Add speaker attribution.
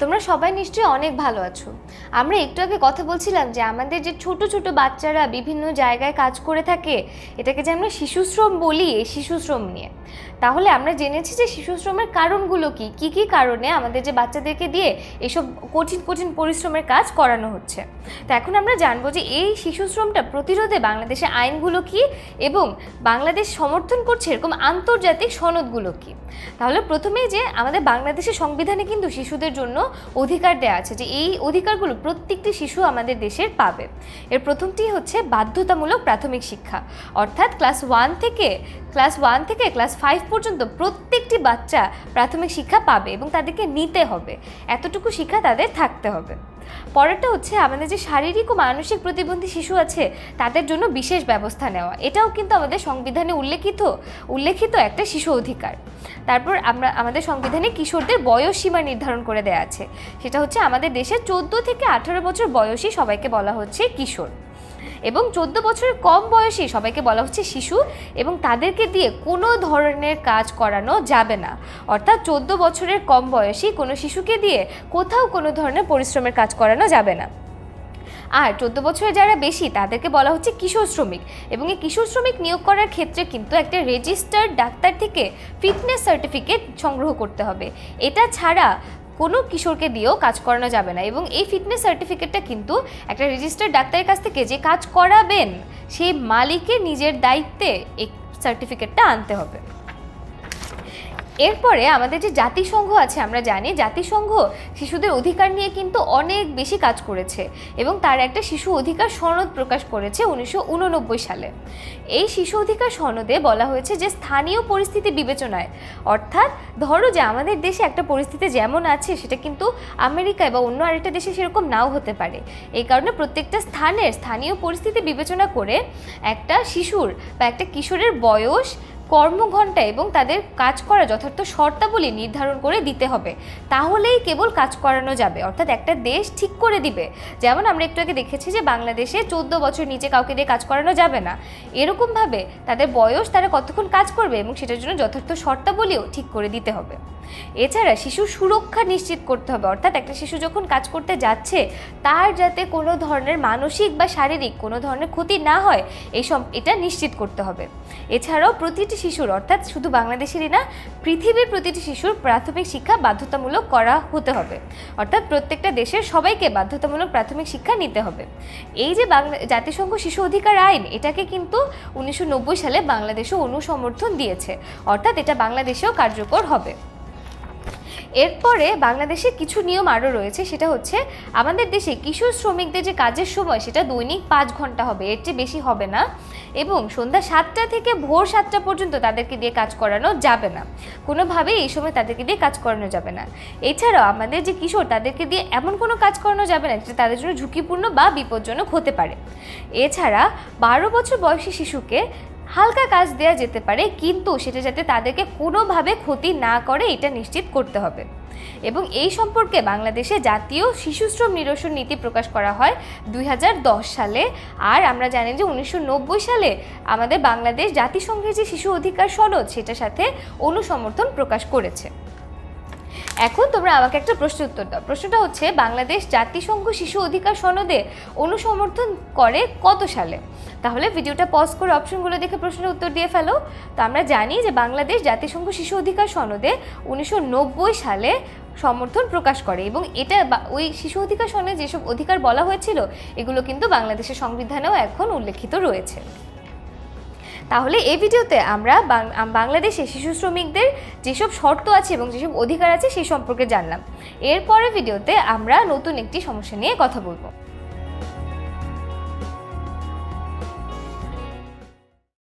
Speaker 1: তোমরা সবাই নিশ্চয়ই অনেক ভালো আছো। আমরা একটু আগে কথা বলছিলাম যে আমাদের যে ছোট ছোট বাচ্চারা বিভিন্ন জায়গায় কাজ করে থাকে, এটাকে যে আমরা শিশুশ্রম বলি, এই শিশুশ্রম নিয়ে। তাহলে আমরা জেনেছি যে শিশুশ্রমের কারণগুলো কি কি কারণে আমাদের যে বাচ্চাদেরকে দিয়ে এসব কঠিন কঠিন পরিশ্রমের কাজ করানো হচ্ছে। তো এখন আমরা জানবো যে এই শিশুশ্রমটা প্রতিরোধে বাংলাদেশে আইনগুলো কি এবং বাংলাদেশ সমর্থন করছে এরকম আন্তর্জাতিক সনদগুলো কি। তাহলে প্রথমেই যে আমাদের বাংলাদেশের সংবিধানে কিন্তু শিশুদের জন্য অধিকার দেওয়া আছে, যে এই অধিকারগুলো প্রত্যেকটি শিশু আমাদের দেশের পাবে। এর প্রথমটি হচ্ছে বাধ্যতামূলক প্রাথমিক শিক্ষা, অর্থাৎ ক্লাস 1 থেকে ক্লাস 5 পর্যন্ত প্রত্যেকটি বাচ্চা প্রাথমিক শিক্ষা পাবে এবং তাদেরকে নিতে হবে, এতটুকু শিক্ষা তাদের থাকতে হবে। পরেরটা হচ্ছে আমাদের যে শারীরিক ও মানসিক প্রতিবন্ধী শিশু আছে তাদের জন্য বিশেষ ব্যবস্থা নেওয়া, এটাও কিন্তু আমাদের সংবিধানে উল্লেখিত একটা শিশু অধিকার। তারপর আমাদের সংবিধানে কিশোরদের বয়স সীমা নির্ধারণ করে দেওয়া আছে, সেটা হচ্ছে আমাদের দেশে 14 থেকে 18 বছর বয়সী সবাইকে বলা হচ্ছে কিশোর, এবং 14 বছরের কম বয়সী সবাইকে বলা হচ্ছে শিশু, এবং তাদেরকে দিয়ে কোনো ধরনের কাজ করানো যাবে না। অর্থাৎ 14 বছরের কম বয়সী কোনো শিশুকে দিয়ে কোথাও কোনো ধরনের পরিশ্রমের কাজ করানো যাবে না। আর 14 বছরের যারা বেশি তাদেরকে বলা হচ্ছে কিশোর শ্রমিক, এবং এই কিশোর শ্রমিক নিয়োগ করার ক্ষেত্রে কিন্তু একটা রেজিস্টার্ড ডাক্তার থেকে ফিটনেস সার্টিফিকেট সংগ্রহ করতে হবে। এটা ছাড়া কোনো কিশোরকে দিয়েও কাজ করানো যাবে না, এবং এই ফিটনেস সার্টিফিকেটটা কিন্তু একটা রেজিস্টার্ড ডাক্তারের কাছ থেকে যে কাজ করাবেন সেই মালিকের নিজের দায়িত্বে এই সার্টিফিকেটটা আনতে হবে। এরপরে আমাদের যে জাতিসংঘ আছে, আমরা জানি জাতিসংঘ শিশুদের অধিকার নিয়ে কিন্তু অনেক বেশি কাজ করেছে এবং তার একটা শিশু অধিকার সনদ প্রকাশ করেছে 1989 সালে। এই শিশু অধিকার সনদে বলা হয়েছে যে স্থানীয় পরিস্থিতি বিবেচনায়, অর্থাৎ ধরো যে আমাদের দেশে একটা পরিস্থিতি যেমন আছে সেটা কিন্তু আমেরিকায় বা অন্য আরেকটা দেশে সেরকম নাও হতে পারে। এই কারণে প্রত্যেকটা স্থানীয় পরিস্থিতি বিবেচনা করে একটা শিশুর বা একটা কিশোরের বয়স, কর্মঘণ্টা এবং তাদের কাজ করা যথার্থ শর্তাবলী নির্ধারণ করে দিতে হবে, তাহলেই কেবল কাজ করানো যাবে। অর্থাৎ একটা দেশ ঠিক করে দিবে, যেমন আমরা একটু আগে দেখেছি যে বাংলাদেশে 14 বছর নিচে কাউকে দিয়ে কাজ করানো যাবে না, এরকমভাবে তাদের বয়স, তারা কতক্ষণ কাজ করবে এবং সেটার জন্য যথার্থ শর্তাবলীও ঠিক করে দিতে হবে। এছাড়া শিশুর সুরক্ষা নিশ্চিত করতে হবে, অর্থাৎ একটা শিশু যখন কাজ করতে যাচ্ছে তার যাতে কোনো ধরনের মানসিক বা শারীরিক কোনো ধরনের ক্ষতি না হয় এটা নিশ্চিত করতে হবে। এছাড়াও প্রতিটি শিশুর, অর্থাৎ শুধু বাংলাদেশেরই না, পৃথিবীর প্রতিটি শিশুর প্রাথমিক শিক্ষা বাধ্যতামূলক করা হতে হবে, অর্থাৎ প্রত্যেকটা দেশের সবাইকে বাধ্যতামূলক প্রাথমিক শিক্ষা নিতে হবে। এই যে জাতিসংঘ শিশু অধিকার আইন, এটাকে কিন্তু 1990 সালে বাংলাদেশও অনুসমর্থন দিয়েছে, অর্থাৎ এটা বাংলাদেশেও কার্যকর হবে। এরপরে বাংলাদেশে কিছু নিয়ম আরও রয়েছে, সেটা হচ্ছে আমাদের দেশে কিশোর শ্রমিকদের যে কাজের সময় সেটা দৈনিক 5 ঘন্টা হবে, এর চেয়ে বেশি হবে না, এবং সন্ধ্যা 7টা থেকে ভোর 7টা পর্যন্ত তাদেরকে দিয়ে কাজ করানো যাবে না, কোনোভাবেই এই সময় তাদেরকে দিয়ে কাজ করানো যাবে না। এছাড়াও আমাদের যে কিশোর, তাদেরকে দিয়ে এমন কোনো কাজ করানো যাবে না যেটা তাদের জন্য ঝুঁকিপূর্ণ বা বিপজ্জনক হতে পারে। এছাড়া 12 বছর বয়সী শিশুকে হালকা কাজ দেওয়া যেতে পারে, কিন্তু সেটা যাতে তাদেরকে কোনোভাবে ক্ষতি না করে এটা নিশ্চিত করতে হবে। এবং এই সম্পর্কে বাংলাদেশে জাতীয় শিশুশ্রম নিরসন নীতি প্রকাশ করা হয় 2010 সালে। আর আমরা জানি যে 1990 সালে আমাদের বাংলাদেশ জাতিসংঘের যে শিশু অধিকার সনদ সেটার সাথে অনুসমর্থন প্রকাশ করেছে। এখন তোমরা আমাকে একটা প্রশ্ন উত্তর দাও। প্রশ্নটা হচ্ছে, বাংলাদেশ জাতিসংঘ শিশু অধিকার সনদে অনুসমর্থন করে কত সালে? তাহলে ভিডিওটা পজ করে অপশনগুলো দেখে প্রশ্নের উত্তর দিয়ে ফেলো। তো আমরা জানি যে বাংলাদেশ জাতিসংঘ শিশু অধিকার সনদে 1990 সালে সমর্থন প্রকাশ করে, এবং এটা ওই শিশু অধিকার সনদে যেসব অধিকার বলা হয়েছিল এগুলো কিন্তু বাংলাদেশের সংবিধানেও এখন উল্লেখিত রয়েছে। তাহলে এই ভিডিওতে আমরা বাংলাদেশে শিশু শ্রমিকদের যেসব শর্ত আছে এবং যেসব অধিকার আছে সেই সম্পর্কে জানলাম। এরপরের ভিডিওতে আমরা নতুন একটি সমস্যা নিয়ে কথা বলবো।